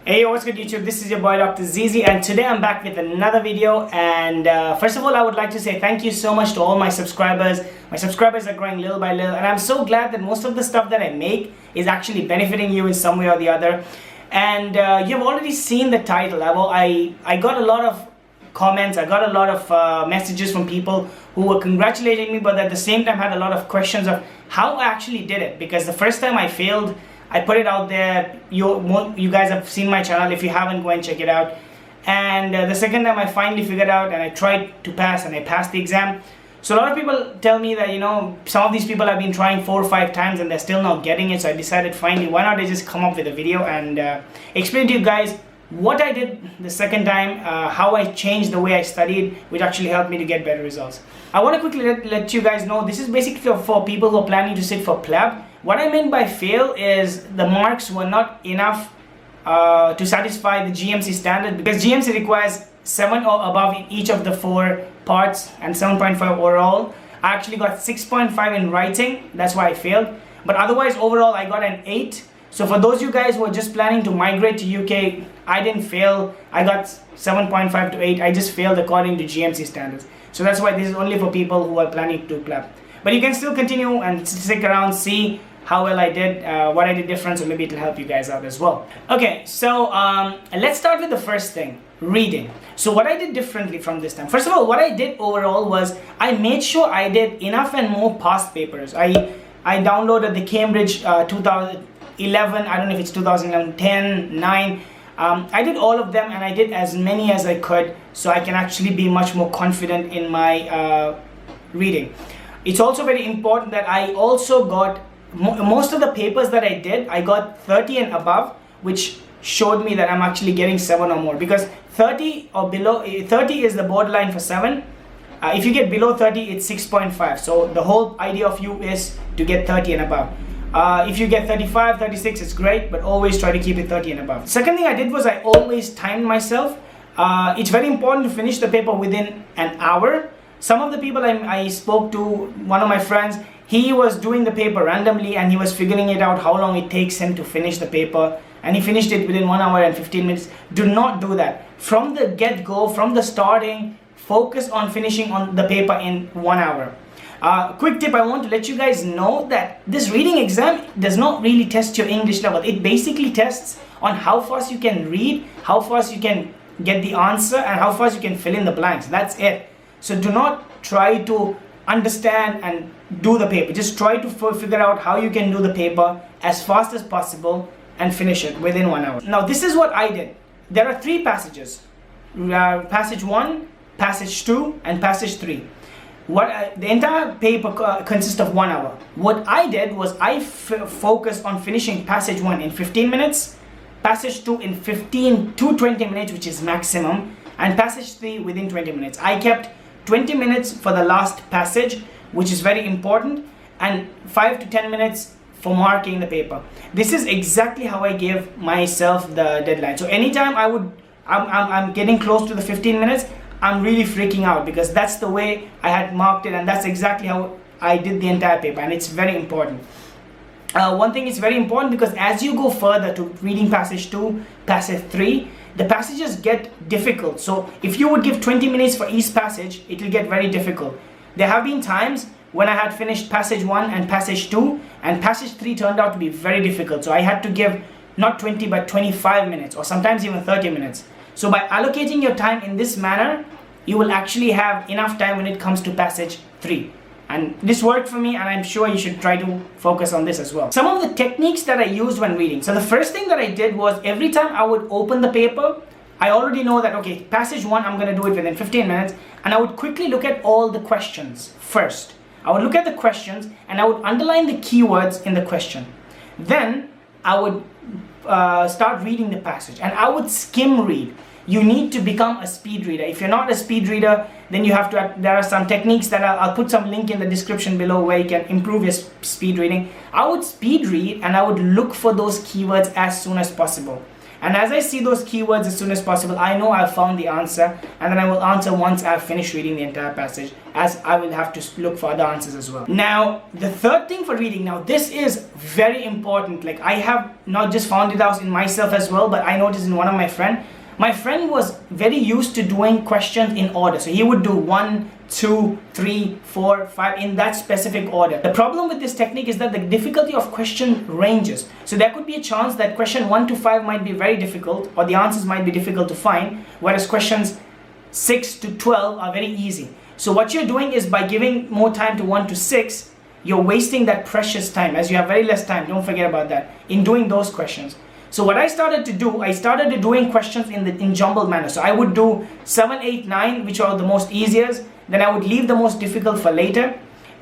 Hey, what's good YouTube? This is your boy Dr. Zizi, and today I'm back with another video. And first of all, I would like to say thank you so much to all my subscribers. My subscribers are growing little by little, and I'm so glad that most of the stuff that I make is actually benefiting you in some way or the other. And you've already seen the title. I got a lot of comments, I got a lot of messages from people who were congratulating me, but at the same time had a lot of questions of how I actually did it. Because the first time I failed, I put it out there. You guys have seen my channel. If you haven't, go and check it out. And the second time I finally figured out and I tried to pass, and I passed the exam. So a lot of people tell me that, you know, some of these people have been trying 4 or 5 times and they're still not getting it. So I decided finally, why not I just come up with a video and explain to you guys what I did the second time, how I changed the way I studied, which actually helped me to get better results. I want to quickly let you guys know, this is basically for people who are planning to sit for PLAB. What I meant by fail is the marks were not enough to satisfy the GMC standard, because GMC requires 7 or above in each of the 4 parts and 7.5 overall. I actually got 6.5 in writing, that's why I failed. But otherwise, overall, I got an 8. So for those you guys who are just planning to migrate to UK, I didn't fail. I got 7.5 to 8. I just failed according to GMC standards. So that's why this is only for people who are planning to PLAB. But you can still continue and stick around, see how well I did, what I did different, so maybe it'll help you guys out as well. Okay, so let's start with the first thing, reading. So what I did differently from this time. First of all, what I did overall was I made sure I did enough and more past papers. I downloaded the Cambridge 2011, I don't know if it's 2011, 10, 9. I did all of them, and I did as many as I could, so I can actually be much more confident in my reading. It's also very important that I also got most of the papers that I did, I got 30 and above, which showed me that I'm actually getting 7 or more, because 30 or below, 30 is the borderline for 7. If you get below 30, it's 6.5. So the whole idea of you is to get 30 and above. If you get 35, 36, it's great, but always try to keep it 30 and above. Second thing I did was I always timed myself. It's very important to finish the paper within an hour. Some of the people I spoke to, one of my friends, he was doing the paper randomly and he was figuring it out how long it takes him to finish the paper, and he finished it within 1 hour and 15 minutes. Do not do that. From the get-go, from the starting, focus on finishing on the paper in 1 hour. Quick tip, I want to let you guys know that this reading exam does not really test your English level. It basically tests on how fast you can read, how fast you can get the answer, and how fast you can fill in the blanks. That's it. So do not try to understand and do the paper. Just try to figure out how you can do the paper as fast as possible and finish it within 1 hour. Now this is what I did. There are 3 passages. Passage 1, passage 2, and passage 3. The entire paper consists of 1 hour. What I did was I focused on finishing passage 1 in 15 minutes, passage 2 in 15 to 20 minutes, which is maximum, and passage 3 within 20 minutes. I kept 20 minutes for the last passage, which is very important, and 5 to 10 minutes for marking the paper. This is exactly how I gave myself the deadline. So anytime I'm getting close to the 15 minutes, I'm really freaking out, because that's the way I had marked it, and that's exactly how I did the entire paper, and it's very important. One thing is very important, because as you go further to reading passage 2, passage 3, the passages get difficult. So if you would give 20 minutes for each passage, it will get very difficult. There have been times when I had finished passage 1 and passage 2, and passage 3 turned out to be very difficult. So I had to give not 20 but 25 minutes, or sometimes even 30 minutes. So by allocating your time in this manner, you will actually have enough time when it comes to passage 3. And this worked for me, and I'm sure you should try to focus on this as well. Some of the techniques that I used when reading. So the first thing that I did was, every time I would open the paper, I already know that, okay, passage 1, I'm going to do it within 15 minutes. And I would quickly look at all the questions first. I would look at the questions and I would underline the keywords in the question. Then I would start reading the passage, and I would skim read. You need to become a speed reader. If you're not a speed reader, then you have to, there are some techniques that I'll put some link in the description below where you can improve your speed reading. I would speed read, and I would look for those keywords as soon as possible. And as I see those keywords as soon as possible, I know I've found the answer, and then I will answer once I've finished reading the entire passage, as I will have to look for other answers as well. Now, the third thing for reading, now this is very important. Like, I have not just found it out in myself as well, but I noticed in one of my friends. My friend was very used to doing questions in order. So he would do 1, 2, 3, 4, 5 in that specific order. The problem with this technique is that the difficulty of question ranges. So there could be a chance that question 1 to 5 might be very difficult, or the answers might be difficult to find, whereas questions 6 to 12 are very easy. So what you're doing is, by giving more time to 1 to 6, you're wasting that precious time, as you have very less time, don't forget about that, in doing those questions. So what I started to do, I started doing questions in jumbled manner. So I would do 7, 8, 9, which are the most easiest. Then I would leave the most difficult for later,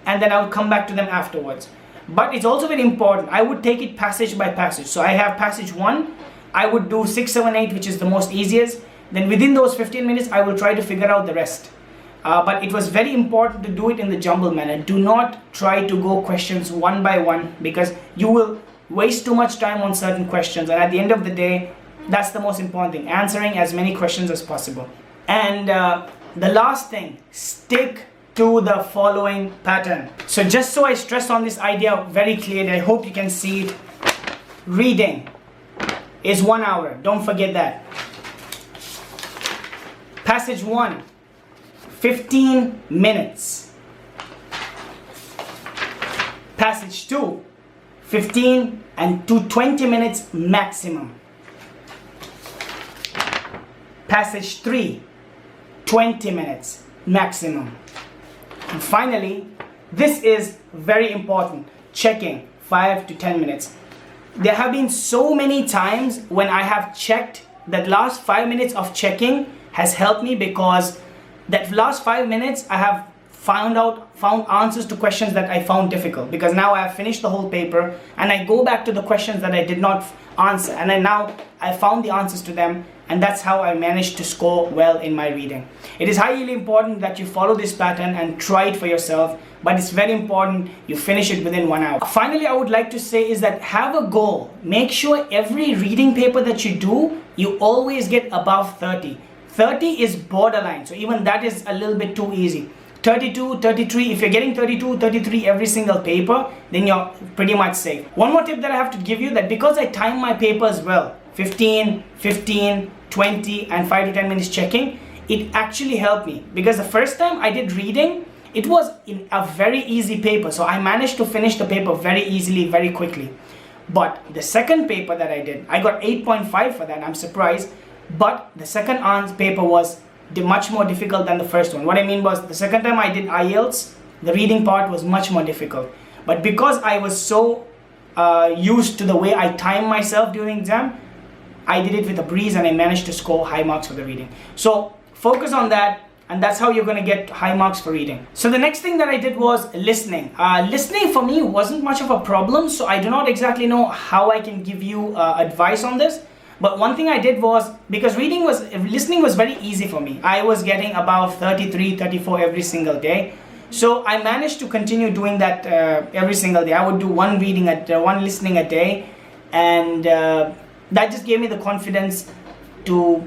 and then I would come back to them afterwards. But it's also very important, I would take it passage by passage. So I have passage 1, I would do 6, 7, 8, which is the most easiest. Then within those 15 minutes, I will try to figure out the rest. But it was very important to do it in the jumbled manner. Do not try to go questions one by one, because you will waste too much time on certain questions, and at the end of the day, that's the most important thing, answering as many questions as possible. And the last thing, stick to the following pattern. So just so I stress on this idea very clearly, I hope you can see it. Reading is 1 hour, don't forget that. Passage 1, 15 minutes. Passage 2, 15 and to 20 minutes maximum. Passage 3, 20 minutes maximum. And finally, this is very important, checking 5 to 10 minutes. There have been so many times when I have checked, that last 5 minutes of checking has helped me, because that last 5 minutes I have found answers to questions that I found difficult, because now I have finished the whole paper and I go back to the questions that I did not answer, and then now I found the answers to them, and that's how I managed to score well in my reading. It is highly important that you follow this pattern and try it for yourself, but it's very important you finish it within 1 hour. Finally, I would like to say is that have a goal. Make sure every reading paper that you do, you always get above 30. 30 is borderline, so even that is a little bit too easy. 32, 33, if you're getting 32, 33 every single paper, then you're pretty much safe. One more tip that I have to give you, that because I time my papers well, 15, 15, 20 and 5 to 10 minutes checking, it actually helped me, because the first time I did reading, it was in a very easy paper, so I managed to finish the paper very easily, very quickly. But the second paper that I did, I got 8.5 for that, I'm surprised, but the second paper was much more difficult than the first one. What I mean was, the second time I did IELTS, the reading part was much more difficult. But because I was so used to the way I time myself during exam, I did it with a breeze and I managed to score high marks for the reading. So focus on that, and that's how you're going to get high marks for reading. So the next thing that I did was listening. Listening for me wasn't much of a problem, so I do not exactly know how I can give you advice on this. But one thing I did was, because listening was very easy for me. I was getting about 33, 34 every single day. So I managed to continue doing that every single day. I would do one listening a day, and that just gave me the confidence to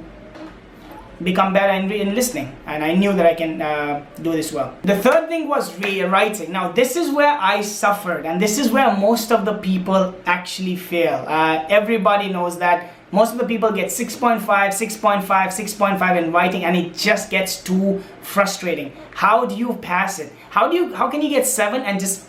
become better in listening, and I knew that I can do this well. The third thing was writing. Now this is where I suffered, and this is where most of the people actually fail. Everybody knows that most of the people get 6.5, 6.5, 6.5 in writing, and it just gets too frustrating. How do you pass it? How can you get 7 and just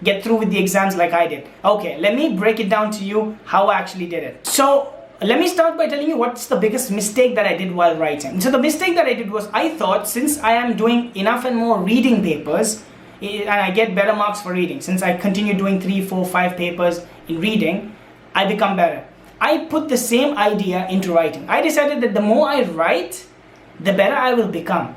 get through with the exams like I did? Okay, let me break it down to you how I actually did it. So let me start by telling you what's the biggest mistake that I did while writing. So the mistake that I did was, I thought since I am doing enough and more reading papers, and I get better marks for reading, since I continue doing 3, 4, 5 papers in reading, I become better. I put the same idea into writing. I decided that the more I write, the better I will become.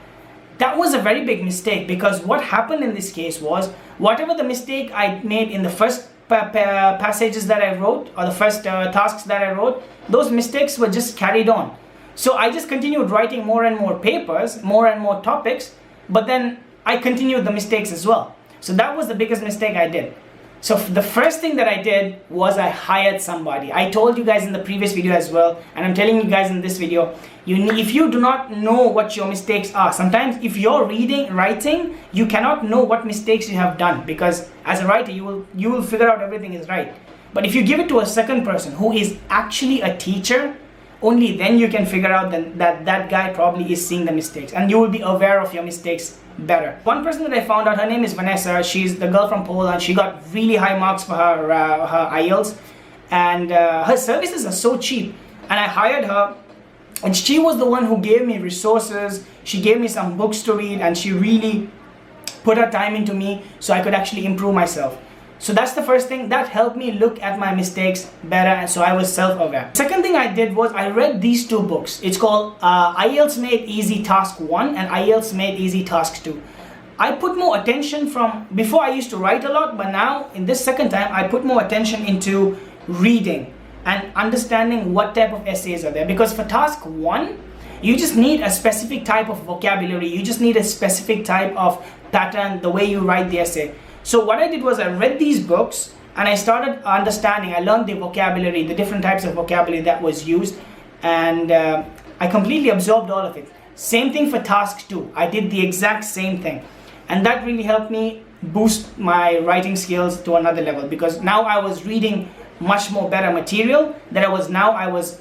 That was a very big mistake, because what happened in this case was, whatever the mistake I made in the first passages that I wrote, or the first tasks that I wrote, those mistakes were just carried on. So I just continued writing more and more papers, more and more topics, but then I continued the mistakes as well. So that was the biggest mistake I did. So the first thing that I did was I hired somebody. I told you guys in the previous video as well, and I'm telling you guys in this video, if you do not know what your mistakes are, sometimes if you're writing, you cannot know what mistakes you have done, because as a writer, you will figure out everything is right. But if you give it to a second person who is actually a teacher, only then you can figure out that guy probably is seeing the mistakes, and you will be aware of your mistakes better. One person that I found out, her name is Vanessa. She's the girl from Poland. She got really high marks for her IELTS, and her services are so cheap. And I hired her, and she was the one who gave me resources. She gave me some books to read, and she really put her time into me so I could actually improve myself. So that's the first thing that helped me look at my mistakes better, and so I was self-aware. Second thing I did was I read these two books. It's called IELTS Made Easy Task 1 and IELTS Made Easy Task 2. I put more attention before I used to write a lot, but now in this second time I put more attention into reading and understanding what type of essays are there. Because for task 1, you just need a specific type of vocabulary, you just need a specific type of pattern, the way you write the essay. So what I did was I read these books and I started understanding. I learned the vocabulary, the different types of vocabulary that was used, and I completely absorbed all of it. Same thing for task 2. I did the exact same thing, and that really helped me boost my writing skills to another level, because now I was reading much more better material that I was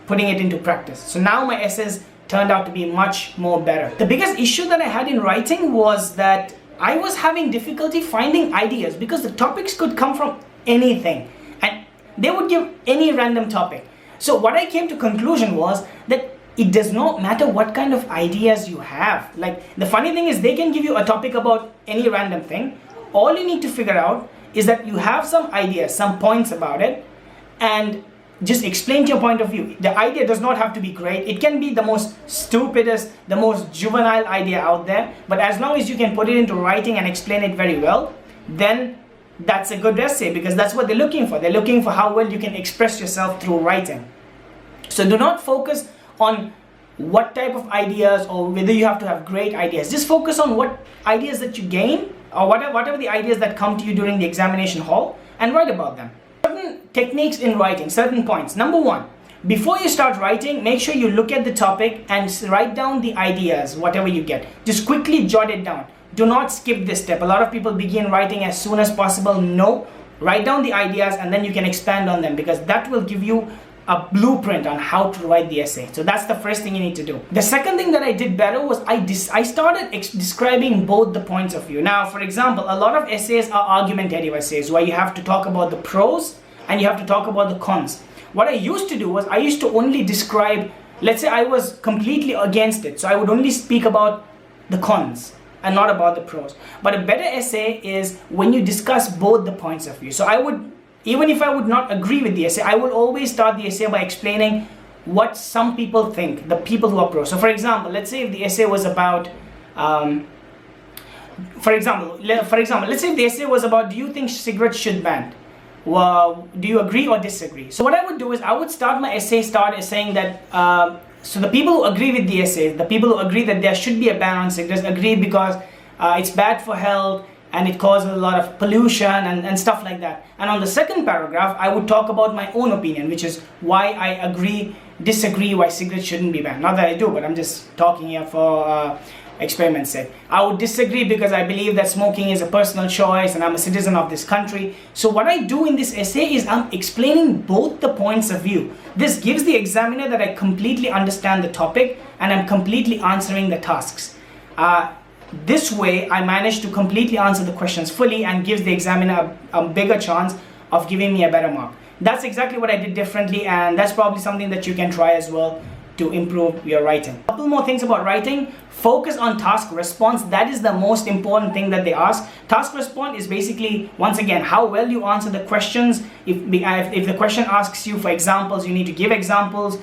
putting it into practice. So now my essays turned out to be much more better. The biggest issue that I had in writing was that I was having difficulty finding ideas, because the topics could come from anything and they would give any random topic. So what I came to conclusion was that it does not matter what kind of ideas you have. Like, the funny thing is, they can give you a topic about any random thing. All you need to figure out is that you have some ideas, some points about it, and just explain your point of view. The idea does not have to be great. It can be the most stupidest, the most juvenile idea out there, but as long as you can put it into writing and explain it very well, then that's a good essay, because that's what they're looking for. They're looking for how well you can express yourself through writing. So do not focus on what type of ideas or whether you have to have great ideas. Just focus on what ideas that you gain, or whatever the ideas that come to you during the examination hall, and write about them. Certain techniques in writing, certain points. Number 1, before you start writing, make sure you look at the topic and write down the ideas, whatever you get. Just quickly jot it down. Do not skip this step. A lot of people begin writing as soon as possible. No, write down the ideas and then you can expand on them, because that will give you a blueprint on how to write the essay. So that's the first thing you need to do. The second thing that I did better was I started describing both the points of view. Now, for example, a lot of essays are argumentative essays where you have to talk about the pros and you have to talk about the cons. What I used to do was I used to only describe, let's say I was completely against it, so I would only speak about the cons and not about the pros. But a better essay is when you discuss both the points of view. So even if I would not agree with the essay, I will always start the essay by explaining what some people think, the people who are pro. So for example, let's say if the essay was about, let's say if the essay was about, do you think cigarettes should ban? Well, do you agree or disagree? So what I would do is I would start my essay saying that, so the people who agree with the essay, the people who agree that there should be a ban on cigarettes, agree because it's bad for health, and it causes a lot of pollution and stuff like that. And on the second paragraph, I would talk about my own opinion, which is why I disagree why cigarettes shouldn't be banned. Not that I do, but I'm just talking here for experiment's sake. I would disagree because I believe that smoking is a personal choice and I'm a citizen of this country. So what I do in this essay is I'm explaining both the points of view. This gives the examiner that I completely understand the topic and I'm completely answering the tasks. This way, I managed to completely answer the questions fully and gives the examiner a bigger chance of giving me a better mark. That's exactly what I did differently, and that's probably something that you can try as well to improve your writing. A couple more things about writing. Focus on task response. That is the most important thing that they ask. Task response is basically, once again, how well you answer the questions. If the question asks you for examples, you need to give examples.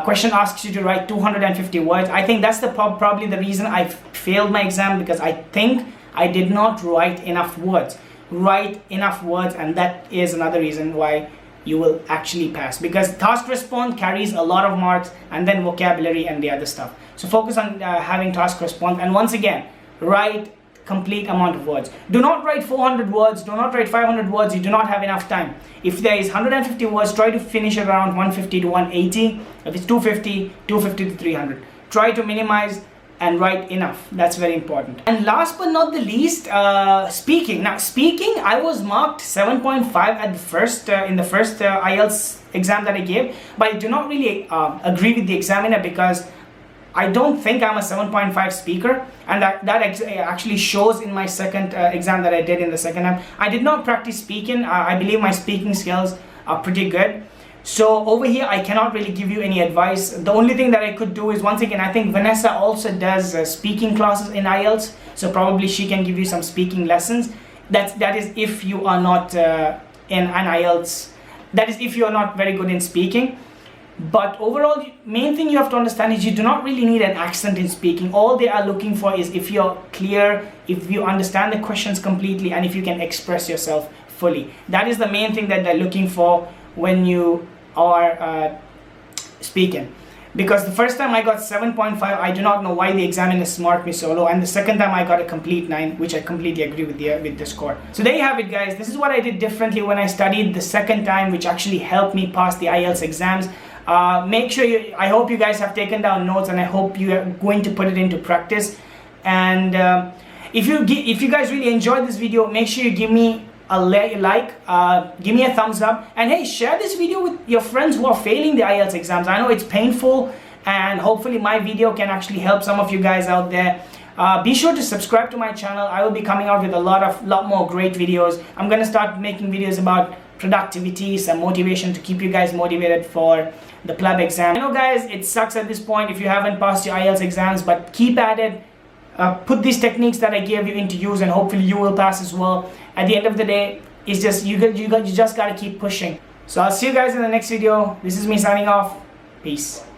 Question asks you to write 250 words. I think that's probably the reason I failed my exam, because I think I did not write enough words. Write enough words, and that is another reason why you will actually pass, because task response carries a lot of marks, and then vocabulary and the other stuff. So focus on having task response, and once again, write complete amount of words. Do not write 400 words, do not write 500 words, you do not have enough time. If there is 150 words, try to finish it around 150 to 180. If it's 250, 250 to 300. Try to minimize and write enough. That's very important. And last but not the least, speaking. Now speaking, I was marked 7.5 at the first in the first IELTS exam that I gave, but I do not really agree with the examiner, because I don't think I'm a 7.5 speaker, and that actually shows in my second exam that I did in the second time. I did not practice speaking. I believe my speaking skills are pretty good. So over here, I cannot really give you any advice. The only thing that I could do is, once again, I think Vanessa also does speaking classes in IELTS, so probably she can give you some speaking lessons. That is if you are not in an IELTS. That is if you are not very good in speaking. But overall, main thing you have to understand is you do not really need an accent in speaking. All they are looking for is if you're clear, if you understand the questions completely, and if you can express yourself fully. That is the main thing that they're looking for when you are speaking. Because the first time I got 7.5, I do not know why the examiners marked me so low, and the second time I got a complete 9, which I completely agree with the score. So there you have it, guys. This is what I did differently when I studied the second time, which actually helped me pass the IELTS exams. Make sure I hope you guys have taken down notes, and I hope you are going to put it into practice. And if you guys really enjoyed this video, make sure you give me a like, give me a thumbs up, and hey, share this video with your friends who are failing the IELTS exams. I know it's painful, and hopefully my video can actually help some of you guys out there. Be sure to subscribe to my channel. I will be coming out with a lot more great videos. I'm gonna start making videos about productivity, some motivation to keep you guys motivated for the PLAB exam. I know, guys, it sucks at this point if you haven't passed your IELTS exams, but keep at it. Put these techniques that I gave you into use, and hopefully you will pass as well. At the end of the day, it's just you just gotta keep pushing. So I'll see you guys in the next video. This is me signing off. Peace.